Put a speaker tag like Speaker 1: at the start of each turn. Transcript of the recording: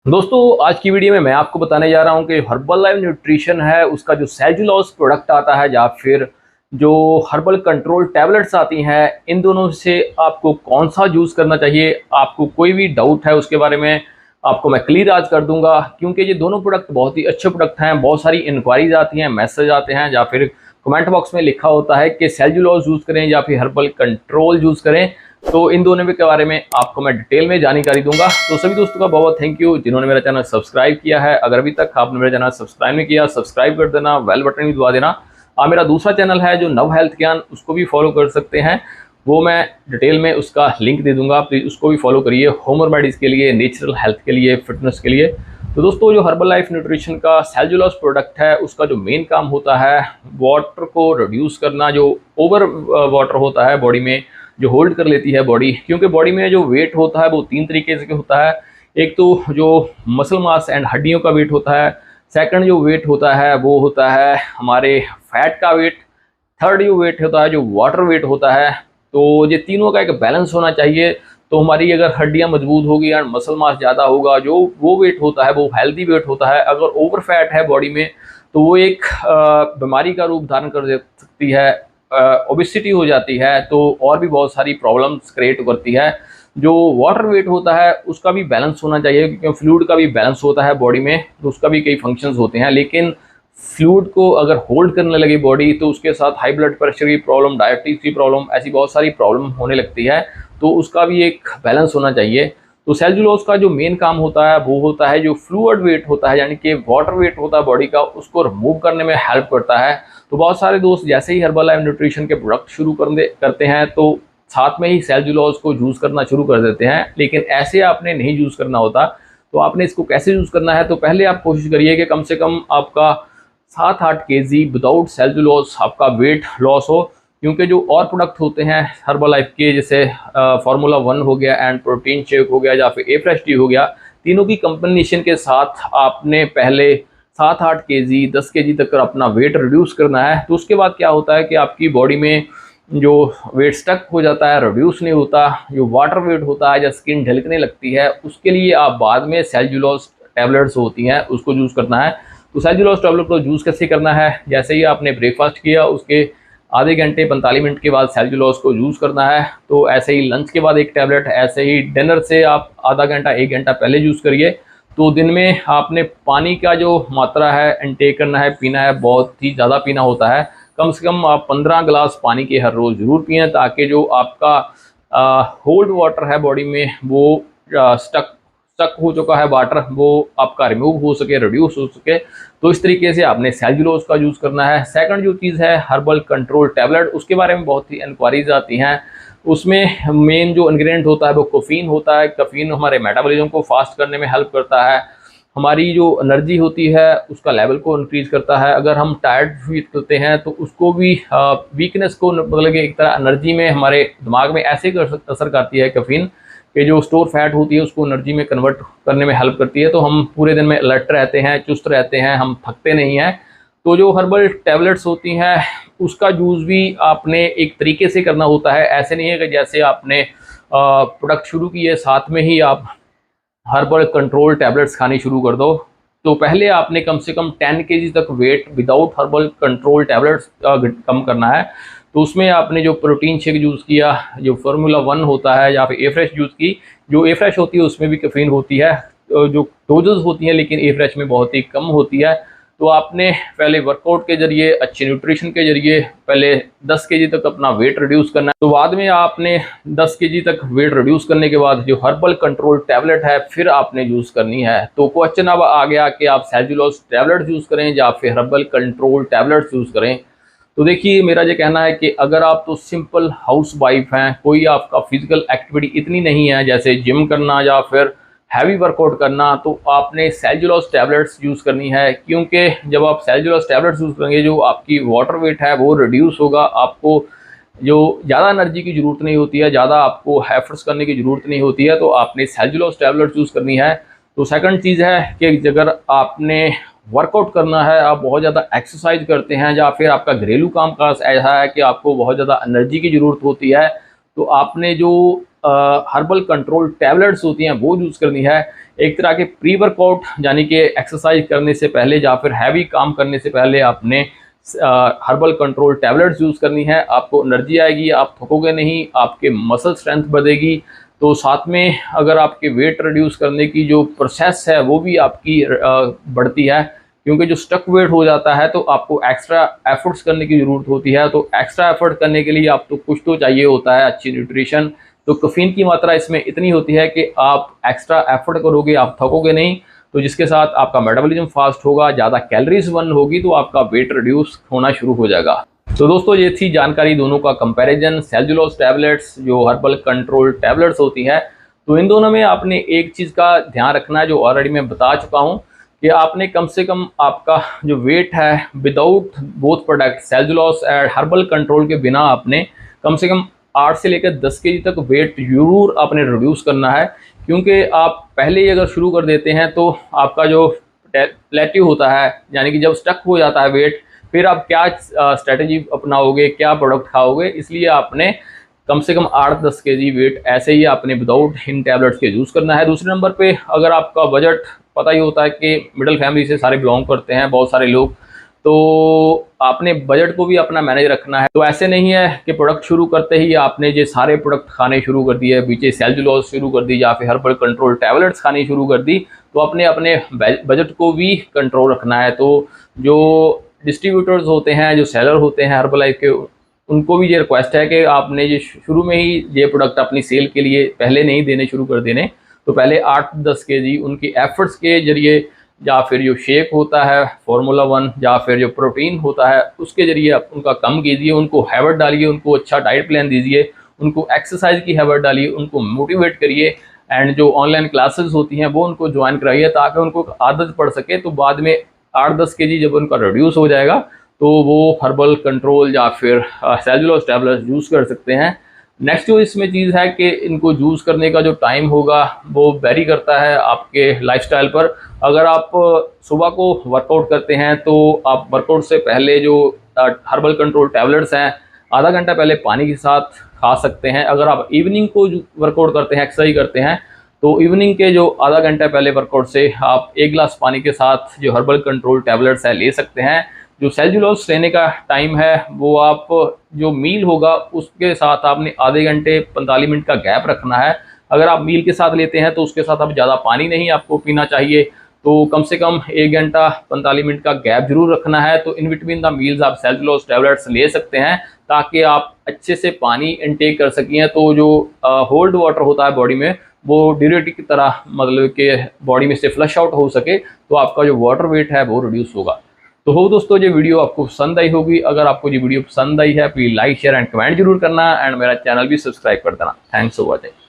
Speaker 1: दोस्तों आज की वीडियो में मैं आपको बताने जा रहा हूं कि हर्बल लाइफ न्यूट्रिशन है उसका जो सेल्यूलोज प्रोडक्ट आता है या फिर जो हर्बल कंट्रोल टैबलेट्स आती हैं, इन दोनों से आपको कौन सा यूज़ करना चाहिए। आपको कोई भी डाउट है उसके बारे में आपको मैं क्लियर आज कर दूंगा, क्योंकि ये दोनों प्रोडक्ट बहुत ही अच्छे प्रोडक्ट हैं। बहुत सारी इंक्वायरीज आती हैं, मैसेज आते हैं या फिर कमेंट बॉक्स में लिखा होता है कि सेल्यूलोज यूज़ करें या फिर हर्बल कंट्रोल यूज़ करें। तो इन दोनों के बारे में आपको मैं डिटेल में जानकारी दूंगा। तो सभी दोस्तों का बहुत बहुत थैंक यू जिन्होंने मेरा चैनल सब्सक्राइब किया है। अगर अभी तक आपने मेरा चैनल सब्सक्राइब नहीं किया, सब्सक्राइब कर देना, बेल बटन भी दबा देना। मेरा दूसरा चैनल है जो नव हेल्थ ज्ञान, उसको भी फॉलो कर सकते हैं। वो मैं डिटेल में उसका लिंक दे दूंगा, प्लीज़ उसको भी फॉलो करिए। होम रेमेडीज़ के लिए, नेचुरल हेल्थ के लिए, फिटनेस के लिए। तो दोस्तों जो हर्बल लाइफ न्यूट्रिशन का सेल्यूलोज प्रोडक्ट है उसका जो मेन काम होता है वाटर को रिड्यूस करना। जो ओवर वाटर होता है बॉडी में, जो होल्ड कर लेती है बॉडी, क्योंकि बॉडी में जो वेट होता है वो तीन तरीके से होता है। एक तो जो मसल मास एंड हड्डियों का वेट होता है, सेकंड जो वेट होता है वो होता है हमारे फैट का वेट, थर्ड जो वेट होता है जो वाटर वेट होता है। तो ये तीनों का एक बैलेंस होना चाहिए। तो हमारी अगर हड्डियां मजबूत होगी एंड मसल मास ज़्यादा होगा, जो वो वेट होता है वो हेल्दी वेट होता है। अगर ओवर फैट है बॉडी में तो वो एक बीमारी का रूप धारण कर सकती है, ओबेसिटी हो जाती है, तो और भी बहुत सारी प्रॉब्लम्स क्रिएट करती है। जो वाटर वेट होता है उसका भी बैलेंस होना चाहिए, क्योंकि फ्लूइड का भी बैलेंस होता है बॉडी में, तो उसका भी कई फंक्शंस होते हैं। लेकिन फ्लूइड को अगर होल्ड करने लगे बॉडी तो उसके साथ हाई ब्लड प्रेशर की प्रॉब्लम, डायबिटीज की प्रॉब्लम, ऐसी बहुत सारी प्रॉब्लम होने लगती है। तो उसका भी एक बैलेंस होना चाहिए। तो सेल्यूलोज का जो मेन काम होता है वो होता है जो फ्लूइड वेट होता है, यानी कि वाटर वेट होता है बॉडी का, उसको रिमूव करने में हेल्प करता है। तो बहुत सारे दोस्त जैसे ही हर्बल लाइफ न्यूट्रिशन के प्रोडक्ट शुरू करते हैं तो साथ में ही सेल्यूलोज को यूज़ करना शुरू कर देते हैं। लेकिन ऐसे आपने नहीं यूज़ करना होता। तो आपने इसको कैसे यूज़ करना है, तो पहले आप कोशिश करिए कि कम से कम आपका 7-8 केजी विदाउट सेल्यूलोज आपका वेट लॉस हो। क्योंकि जो और प्रोडक्ट होते हैं हर्बल लाइफ के, जैसे फार्मूला 1 हो गया एंड प्रोटीन शेक हो गया या फिर ए फ्रेश टी हो गया, तीनों की कम्बिनेशन के साथ आपने पहले 7-8 केजी 10 केजी तक अपना वेट रिड्यूस करना है। तो उसके बाद क्या होता है कि आपकी बॉडी में जो वेट स्टक हो जाता है, रिड्यूस नहीं होता, जो वाटर वेट होता है या स्किन ढलकने लगती है, उसके लिए आप बाद में सेल्यूलोज टैबलेट्स होती हैं उसको यूज़ करना है। तो सेल्यूलोज टैबलेट को यूज़ कैसे करना है, जैसे ही आपने ब्रेकफास्ट किया उसके आधे घंटे 45 मिनट के बाद सेल्यूलोज को यूज़ करना है। तो ऐसे ही लंच के बाद एक टैबलेट, ऐसे ही डिनर से आप आधा घंटा 1 घंटा पहले यूज़ करिए। तो दिन में आपने पानी का जो मात्रा है इनटेक करना है, पीना है, बहुत ही ज़्यादा पीना होता है। कम से कम आप 15 गिलास पानी के हर रोज़ ज़रूर पिएँ, ताकि जो आपका होल्ड वाटर है बॉडी में वो स्टक स्टक हो चुका है वाटर, वो आपका रिमूव हो सके, रिड्यूस हो सके। तो इस तरीके से आपने सेल्यूलोज का यूज़ करना है। सेकंड जो चीज़ है हर्बल कंट्रोल टैबलेट, उसके बारे में बहुत ही इंक्वायरीज आती हैं। उसमें मेन जो इंग्रेडिएंट होता है वो कैफीन होता है। कैफीन हमारे मेटाबॉलिज्म को फास्ट करने में हेल्प करता है, हमारी जो एनर्जी होती है उसका लेवल को इंक्रीज करता है। अगर हम टायर्ड फील करते हैं तो उसको भी वीकनेस को, मतलब कि एक तरह एनर्जी में हमारे दिमाग में ऐसे असर करती है कैफीन कि जो स्टोर फैट होती है उसको एनर्जी में कन्वर्ट करने में हेल्प करती है। तो हम पूरे दिन में अलर्ट रहते हैं, चुस्त रहते हैं, हम थकते नहीं हैं। तो जो हर्बल टैबलेट्स होती हैं उसका यूज़ भी आपने एक तरीके से करना होता है। ऐसे नहीं है कि जैसे आपने प्रोडक्ट शुरू किए साथ में ही आप हर्बल कंट्रोल टैबलेट्स खानी शुरू कर दो। तो पहले आपने कम से कम 10 केजी तक weight without herbal control tablets कम करना है। तो उसमें आपने जो प्रोटीन शेक यूज़ किया, जो फार्मूला 1 होता है या फिर ए फ्रेश यूज़ की, जो ए फ्रेश होती है उसमें भी कैफीन होती है, जो डोजेस होती हैं, लेकिन ए फ्रेश में बहुत ही कम होती है। तो आपने पहले वर्कआउट के जरिए, अच्छे न्यूट्रिशन के जरिए पहले 10 केजी तक अपना वेट रिड्यूस करना है। तो बाद में आपने 10 केजी तक वेट रिड्यूस करने के बाद जो हर्बल कंट्रोल टैबलेट है फिर आपने यूज़ करनी है। तो क्वेश्चन अब आ गया कि आप सेल्यूलोज टैबलेट यूज़ करें या फिर हर्बल कंट्रोल टैबलेट्स यूज़ करें। तो देखिए मेरा ये कहना है कि अगर आप तो सिंपल हाउस वाइफ हैं, कोई आपका फिजिकल एक्टिविटी इतनी नहीं है जैसे जिम करना या फिर हैवी वर्कआउट करना, तो आपने सेल्यूलोज टैबलेट्स यूज़ करनी है। क्योंकि जब आप सेल्यूलोज टैबलेट्स यूज़ करेंगे जो आपकी वाटर वेट है वो रिड्यूस होगा, आपको जो ज़्यादा एनर्जी की ज़रूरत नहीं होती है, ज़्यादा आपको एफर्ट्स करने की ज़रूरत नहीं होती है, तो आपने सेल्यूलोज टैबलेट्स यूज़ करनी है। तो सेकंड चीज़ है कि अगर आपने वर्कआउट करना है, आप बहुत ज़्यादा एक्सरसाइज करते हैं या फिर आपका घरेलू काम काज ऐसा है कि आपको बहुत ज़्यादा एनर्जी की ज़रूरत होती है, तो आपने जो हर्बल कंट्रोल टैबलेट्स होती हैं वो यूज़ करनी है। एक तरह के प्री वर्कआउट यानी कि एक्सरसाइज करने से पहले या फिर हैवी काम करने से पहले आपने हर्बल कंट्रोल टैबलेट्स यूज़ करनी है। आपको एनर्जी आएगी, आप थकोगे नहीं, आपके मसल स्ट्रेंथ बढ़ेगी। तो साथ में अगर आपके वेट रिड्यूस करने की जो प्रोसेस है वो भी आपकी बढ़ती है, क्योंकि जो स्टक वेट हो जाता है तो आपको एक्स्ट्रा एफर्ट्स करने की ज़रूरत होती है। तो एक्स्ट्रा एफर्ट करने के लिए आप तो कुछ तो चाहिए होता है, अच्छी न्यूट्रिशन। तो कैफीन की मात्रा इसमें इतनी होती है कि आप एक्स्ट्रा एफर्ट करोगे, आप थकोगे नहीं, तो जिसके साथ आपका मेटाबॉलिज्म फास्ट होगा, ज़्यादा कैलोरीज बर्न होगी, तो आपका वेट रिड्यूस होना शुरू हो जाएगा। तो दोस्तों ये थी जानकारी दोनों का कंपैरिजन, सेल्जुलोज टैबलेट्स जो हर्बल कंट्रोल टैबलेट्स होती है। तो इन दोनों में आपने एक चीज़ का ध्यान रखना है जो ऑलरेडी मैं बता चुका हूँ कि आपने कम से कम आपका जो वेट है without both product cellulose and herbal control के बिना आपने कम से कम 8 से लेकर 10 केजी तक वेट जरूर आपने रिड्यूस करना है। क्योंकि आप पहले ही अगर शुरू कर देते हैं तो आपका जो प्लेट्यू होता है, यानी कि जब स्टक हो जाता है वेट, फिर आप क्या स्ट्रेटजी अपनाओगे, क्या प्रोडक्ट खाओगे। इसलिए आपने कम से कम 8-10 केजी वेट ऐसे ही आपने विदाउट इन टैबलेट्स के यूज़ करना है। दूसरे नंबर पे अगर आपका बजट, पता ही होता है कि मिडिल फैमिली से सारे बिलोंग करते हैं बहुत सारे लोग, तो आपने बजट को भी अपना मैनेज रखना है। तो ऐसे नहीं है कि प्रोडक्ट शुरू करते ही आपने ये सारे प्रोडक्ट खाने शुरू कर दिए, बीचे सेल्जुलोज शुरू कर दी या फिर हर्बल कंट्रोल टैबलेट्स खानी शुरू कर दी। तो अपने अपने बजट को भी कंट्रोल रखना है। तो जो डिस्ट्रीब्यूटर्स होते हैं, जो सेलर होते हैं हर्बल लाइफ के, उनको भी ये रिक्वेस्ट है कि आपने ये शुरू में ही ये प्रोडक्ट अपनी सेल के लिए पहले नहीं देने शुरू कर देने। तो पहले 8-10 केजी उनकी एफर्ट्स के जरिए, या फिर जो शेक होता है फार्मूला 1, या फिर जो प्रोटीन होता है उसके जरिए आप उनका कम कीजिए, उनको हैबिट डालिए, उनको अच्छा डाइट प्लान दीजिए, उनको एक्सरसाइज की हैबिट डालिए, उनको मोटिवेट करिए। एंड जो ऑनलाइन क्लासेस होती हैं वो उनको ज्वाइन कराइए ताकि उनको आदत पड़ सके। तो बाद में 8-10 केजी जब उनका रिड्यूस हो जाएगा तो वो हर्बल कंट्रोल या फिर सेल्जुलोज टैबलेट्स यूज़ कर सकते हैं। नेक्स्ट जो इसमें चीज़ है कि इनको यूज़ करने का जो टाइम होगा वो वेरी करता है आपके लाइफस्टाइल पर। अगर आप सुबह को वर्कआउट करते हैं तो आप वर्कआउट से पहले जो हर्बल कंट्रोल टैबलेट्स हैं आधा घंटा पहले पानी के साथ खा सकते हैं। अगर आप इवनिंग को वर्कआउट करते हैं, एक्सरसाइज करते हैं, तो इवनिंग के जो आधा घंटा पहले वर्कआउट से आप 1 गिलास पानी के साथ जो हर्बल कंट्रोल टैबलेट्स है ले सकते हैं। जो सेल्जुलोज लेने का टाइम है वो आप जो मील होगा उसके साथ आपने आधे घंटे 45 मिनट का गैप रखना है। अगर आप मील के साथ लेते हैं तो उसके साथ आप ज़्यादा पानी नहीं आपको पीना चाहिए। तो कम से कम 1 घंटा 45 मिनट का गैप जरूर रखना है। तो इन बिटवीन द मील्स आप सेल्जुलोज टैबलेट्स ले सकते हैं ताकि आप अच्छे से पानी इनटेक कर सकें। तो जो होल्ड वाटर होता है बॉडी में वो ड्यूरेटिक की तरह मतलब कि बॉडी में से फ्लश आउट हो सके, तो आपका जो वाटर वेट है वो रिड्यूस होगा। तो हो दोस्तों, ये वीडियो आपको पसंद आई होगी। अगर आपको ये वीडियो पसंद आई है please like share and comment जरूर करना, एंड मेरा चैनल भी सब्सक्राइब कर देना। Thanks for watching.